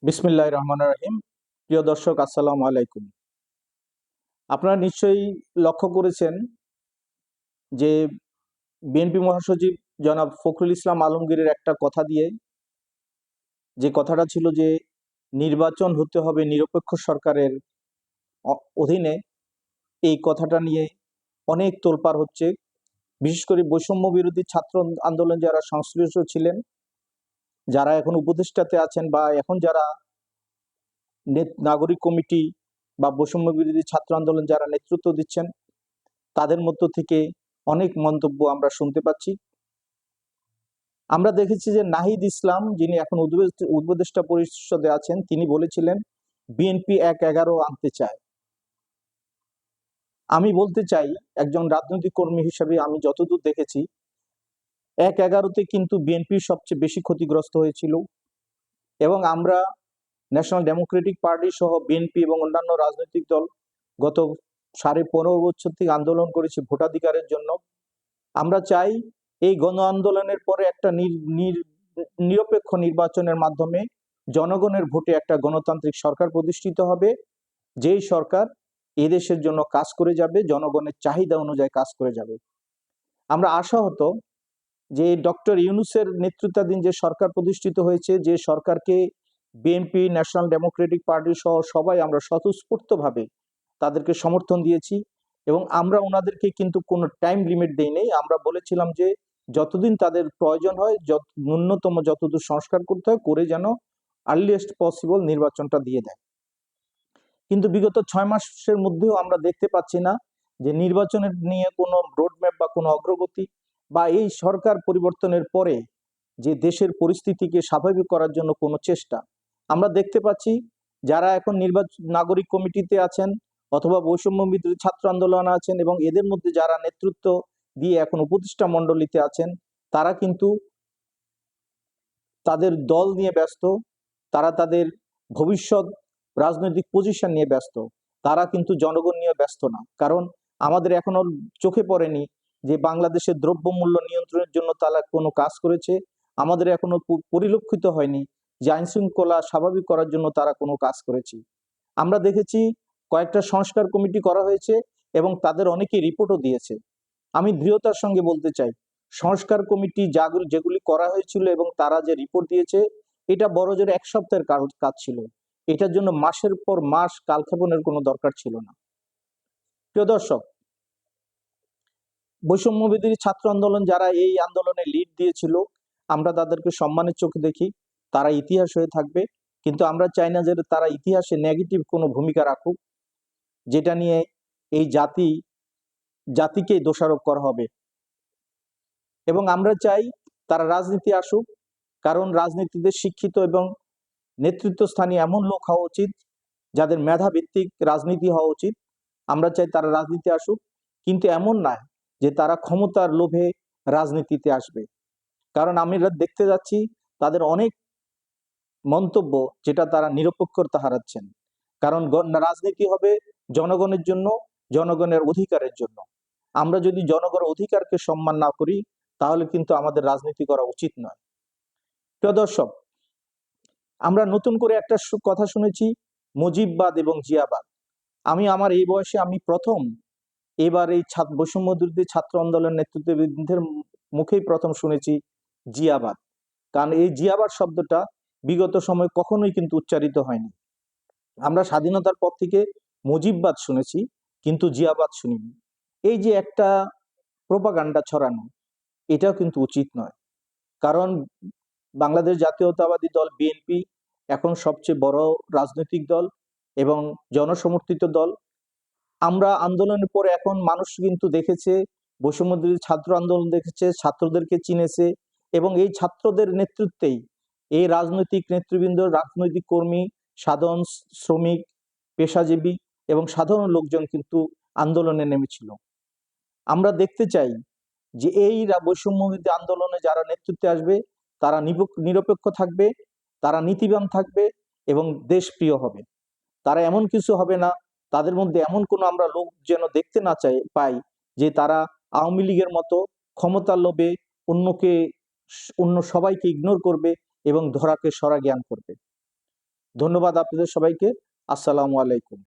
বিসমিল্লাহির রহমানির রহিম। প্রিয় দর্শক, আসসালামু আলাইকুম। আপনারা নিশ্চয়ই লক্ষ্য করেছেন যে বিএনপি মহাসচিব জনাব ফখরুল ইসলাম আলমগীরের একটা কথা দিয়ে, যে কথাটা ছিল যে নির্বাচন হতে হবে নিরপেক্ষ সরকারের অধীনে। এই কথাটা নিয়ে অনেক তোলপাড় হচ্ছে। বিশেষ করে বৈষম্য বিরোধী ছাত্র আন্দোলন যারা সংশ্লিষ্ট ছিলেন, যারা এখন উপদেষ্টাতে আছেন, বা এখন যারা নাগরিক কমিটি বা বৈষম্য বিরোধী ছাত্র আন্দোলন যারা নেতৃত্ব দিচ্ছেন, তাদের মধ্য থেকে অনেক মন্তব্য আমরা শুনতে পাচ্ছি। আমরা দেখেছি যে নাহিদ ইসলাম, যিনি এখন উপদেষ্টা পরিষদে আছেন, তিনি বলেছিলেন বিএনপি ১-১১ আনতে চায়। আমি বলতে চাই, একজন রাজনৈতিক কর্মী হিসেবে আমি যতদূর দেখেছি, ১-১১তে কিন্তু বিএনপি সবচেয়ে বেশি ক্ষতিগ্রস্ত হয়েছিল, এবং আমরা ন্যাশনাল ডেমোক্রেটিক পার্টি সহ বিএনপি এবং অন্যান্য রাজনৈতিক দল গত ১৫.৫ বছর থেকে আন্দোলন করেছি ভোটাধিকারের জন্য। আমরা চাই এই গণ আন্দোলনের পরে একটা নিরপেক্ষ নির্বাচনের মাধ্যমে জনগণের ভোটে একটা গণতান্ত্রিক সরকার প্রতিষ্ঠিত হবে, যেই সরকার এদেশের জন্য কাজ করে যাবে, জনগণের চাহিদা অনুযায়ী কাজ করে যাবে। আমরা আশাহত যে ডক্টর ইউনূসের নেতৃত্বাধীন যে সরকার প্রতিষ্ঠিত হয়েছে, যে সরকারকে বিএনপি, ন্যাশনাল ডেমোক্রেটিক পার্টি সহ সবাই আমরা স্বতঃস্ফূর্তভাবে তাদেরকে সমর্থন দিয়েছি, এবং আমরা ওনাদেরকে কিন্তু কোনো টাইম লিমিট দেই নেই। আমরা বলেছিলাম যে যতদিন তাদের প্রয়োজন হয়, ন্যূনতম যতদূর সংস্কার করতে হয় করে যেন আর্লিয়েস্ট পসিবল নির্বাচনটা দিয়ে দেয়। কিন্তু বিগত ৬ মাসের মধ্যেও আমরা দেখতে পাচ্ছি না যে নির্বাচনের নিয়ে কোনো রোডম্যাপ বা কোনো অগ্রগতি, বা এই সরকার পরিবর্তনের পরে যে দেশের পরিস্থিতিকে স্বাভাবিক করার জন্য কোনো চেষ্টা আমরা দেখতে পাচ্ছি। যারা এখন নাগরিক কমিটিতে আছেন অথবা বৈষম্য বিরোধী ছাত্র আন্দোলন আছেন, এবং এদের মধ্যে যারা নেতৃত্ব দিয়ে এখন উপদেষ্টা মণ্ডলীতে আছেন, তারা কিন্তু তাদের দল নিয়ে ব্যস্ত, তারা তাদের ভবিষ্যৎ রাজনৈতিক পজিশন নিয়ে ব্যস্ত, তারা কিন্তু জনগণ নিয়ে ব্যস্ত না। কারণ আমাদের এখনো চোখে পড়েনি যে বাংলাদেশের দ্রব্যমূল্য নিয়ন্ত্রণের জন্য তারা কোনো কাজ করেছে। আমাদের এখনো পরিলক্ষিত হয়নি যে আইন শৃঙ্খলা স্বাভাবিক করার জন্য তারা কোনো কাজ করেছে। আমরা দেখেছি কয়েকটা সংস্কার কমিটি করা হয়েছে, এবং তাদের অনেকে রিপোর্টও দিয়েছে। আমি দৃঢ়তার সঙ্গে বলতে চাই, সংস্কার কমিটি যেগুলি করা হয়েছিল এবং তারা যে রিপোর্ট দিয়েছে, এটা বড়জোর ১ সপ্তাহের কাজ ছিল। এটার জন্য মাসের পর মাস কালক্ষেপণের কোনো দরকার ছিল না। প্রিয় দর্শক, বৈষম্য বিরোধী ছাত্র আন্দোলন যারা এই আন্দোলনে লিড দিয়েছিল, আমরা তাদেরকে সম্মানের চোখে দেখি, তারা ইতিহাস হয়ে থাকবে। কিন্তু আমরা চাই না যে তারা ইতিহাসে নেগেটিভ কোনো ভূমিকা রাখুক, যেটা নিয়ে এই জাতিকে দোষারোপ করা হবে। এবং আমরা চাই তারা রাজনীতি আসুক, কারণ রাজনীতিতে শিক্ষিত এবং নেতৃত্বস্থানীয় এমন লোক হওয়া উচিত যাদের মেধাভিত্তিক রাজনীতি হওয়া উচিত। আমরা চাই তারা রাজনীতি আসুক, কিন্তু এমন নয় যে তারা ক্ষমতার লোভে রাজনীতিতে আসবে। কারণ আমরা দেখতে যাচ্ছি তাদের অনেক মন্তব্য যেটা তারা নিরপেক্ষতা হারাচ্ছেন। কারণ রাজনীতি হবে জনগণের জন্য, জনগণের অধিকারের জন্য। আমরা যদি জনগণের অধিকারকে সম্মান না করি, তাহলে কিন্তু আমাদের রাজনীতি করা উচিত নয়। প্রিয় দর্শক, আমরা নতুন করে একটা কথা শুনেছি, মুজিববাদ এবং জিয়াবাদ। আমি আমার এই বয়সে আমি প্রথম এবার এই বৈষম্য বিরোধী ছাত্র আন্দোলন নেতৃত্ববৃন্দের মুখেই প্রথম শুনেছি জিয়াবাদ। কারণ এই জিয়াবাদ শব্দটা বিগত সময় কখনোই কিন্তু উচ্চারিত হয়নি। আমরা স্বাধীনতার পর থেকে মুজিববাদ শুনেছি, কিন্তু জিয়াবাদ শুনিনি। এই যে একটা প্রোপাগান্ডা ছড়ানো, এটাও কিন্তু উচিত নয়। কারণ বাংলাদেশ জাতীয়তাবাদী দল বিএনপি এখন সবচেয়ে বড় রাজনৈতিক দল এবং জনসমর্থিত দল। আমরা আন্দোলনের পরে এখন মানুষ কিন্তু দেখেছে, বৈষম্য বিরোধী ছাত্র আন্দোলন দেখেছে, ছাত্রদেরকে চিনেছে, এবং এই ছাত্রদের নেতৃত্বেই এই রাজনৈতিক নেতৃবৃন্দ, রাজনৈতিক কর্মী, সাধারণ শ্রমিক, পেশাজীবী এবং সাধারণ লোকজন কিন্তু আন্দোলনে নেমেছিল। আমরা দেখতে চাই যে এই বৈষম্য বিরোধী আন্দোলনে যারা নেতৃত্বে আসবে, তারা নিরপেক্ষ থাকবে, তারা নীতিবান থাকবে এবং দেশপ্রিয় হবে। তারা এমন কিছু হবে না, তাদের মধ্যে এমন কোনো আমরা লোক যেন দেখতে না পাই যে তারা আওয়ামী লীগের মতো ক্ষমতার লোভে অন্য সবাইকে ইগনোর করবে এবং ধরাকে সরা জ্ঞান করবে। ধন্যবাদ আপনাদের সবাইকে। আসসালামু আলাইকুম।